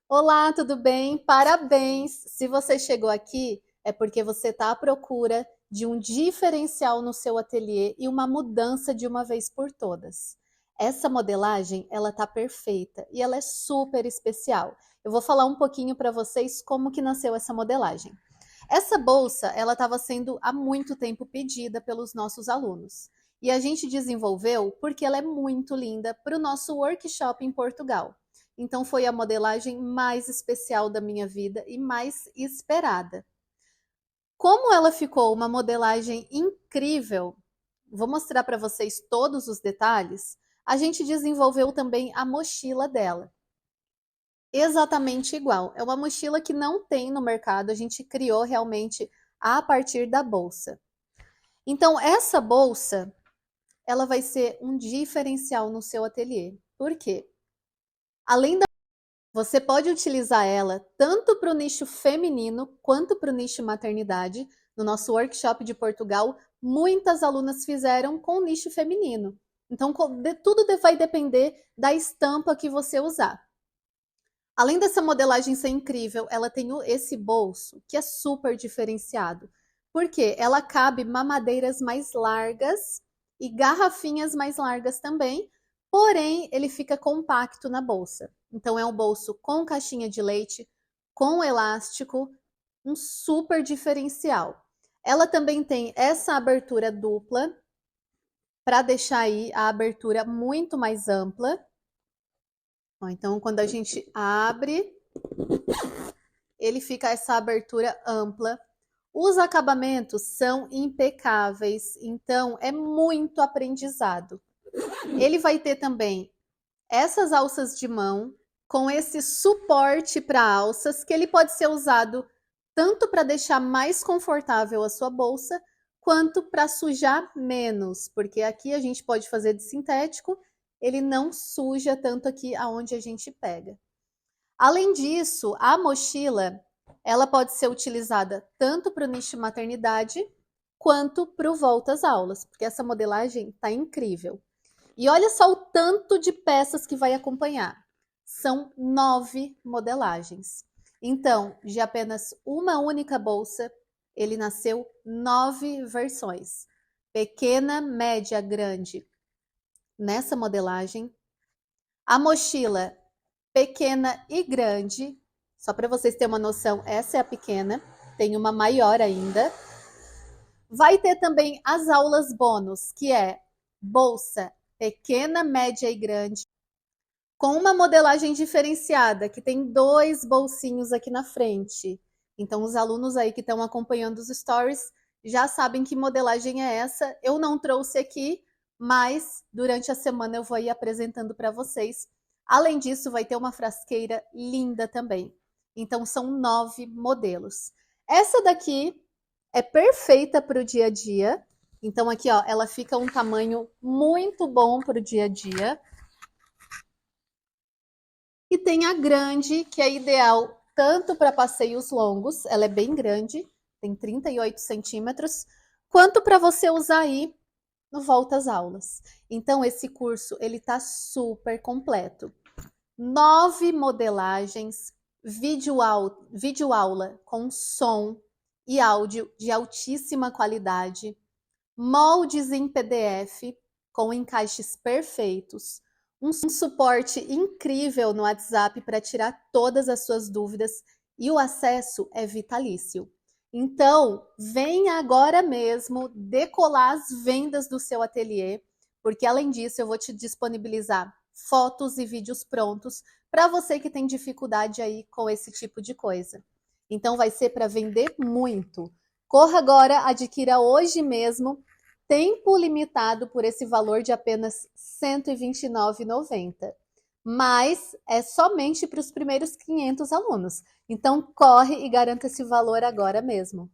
Olá, tudo bem? Parabéns! Se você chegou aqui, é porque você está à procura de um diferencial no seu ateliê e uma mudança de uma vez por todas. Essa modelagem, ela tá perfeita e ela é super especial. Eu vou falar um pouquinho para vocês como que nasceu essa modelagem. Essa bolsa, ela estava sendo há muito tempo pedida pelos nossos alunos. E a gente desenvolveu porque ela é muito linda para o nosso workshop em Portugal. Então foi a modelagem mais especial da minha vida e mais esperada. Como ela ficou uma modelagem incrível, vou mostrar para vocês todos os detalhes. A gente desenvolveu também a mochila dela. Exatamente igual. É uma mochila que não tem no mercado, a gente criou realmente a partir da bolsa. Então, essa bolsa, ela vai ser um diferencial no seu ateliê. Por quê? Além da Você pode utilizar ela tanto para o nicho feminino quanto para o nicho maternidade. No nosso workshop de Portugal, muitas alunas fizeram com o nicho feminino. Então, tudo vai depender da estampa que você usar. Além dessa modelagem ser incrível, ela tem esse bolso que é super diferenciado. Porque ela cabe mamadeiras mais largas e garrafinhas mais largas também, porém ele fica compacto na bolsa. Então é um bolso com caixinha de leite, com elástico, um super diferencial. Ela também tem essa abertura dupla para deixar aí a abertura muito mais ampla. Então, quando a gente abre, ele fica essa abertura ampla. Os acabamentos são impecáveis, então é muito aprendizado. Ele vai ter também essas alças de mão com esse suporte para alças que ele pode ser usado tanto para deixar mais confortável a sua bolsa, quanto para sujar menos, porque aqui a gente pode fazer de sintético, ele não suja tanto aqui aonde a gente pega. Além disso, a mochila, ela pode ser utilizada tanto para o nicho maternidade, quanto para o volta às aulas, porque essa modelagem tá incrível. E olha só o tanto de peças que vai acompanhar. São 9 modelagens. Então, de apenas uma única bolsa, ele nasceu 9 versões. Pequena, média, grande nessa modelagem. A mochila pequena e grande. Só para vocês terem uma noção, essa é a pequena. Tem uma maior ainda. Vai ter também as aulas bônus, que é bolsa pequena, média e grande, com uma modelagem diferenciada, que tem 2 bolsinhos aqui na frente. Então, os alunos aí que estão acompanhando os stories já sabem que modelagem é essa. Eu não trouxe aqui, mas durante a semana eu vou ir apresentando para vocês. Além disso, vai ter uma frasqueira linda também. Então, são 9 modelos. Essa daqui é perfeita para o dia a dia. Então, aqui, ó, ela fica um tamanho muito bom para o dia a dia. E tem a grande, que é ideal tanto para passeios longos, ela é bem grande, tem 38 centímetros, quanto para você usar aí no volta às aulas. Então, esse curso, ele tá super completo. 9 modelagens, vídeo aula com som e áudio de altíssima qualidade, moldes em PDF com encaixes perfeitos, um suporte incrível no WhatsApp para tirar todas as suas dúvidas e o acesso é vitalício. Então, venha agora mesmo decolar as vendas do seu ateliê, porque além disso eu vou te disponibilizar fotos e vídeos prontos para você que tem dificuldade aí com esse tipo de coisa. Então vai ser para vender muito. Corra agora, adquira hoje mesmo, tempo limitado por esse valor de apenas R$ 129,90. Mas é somente para os primeiros 500 alunos. Então corre e garanta esse valor agora mesmo.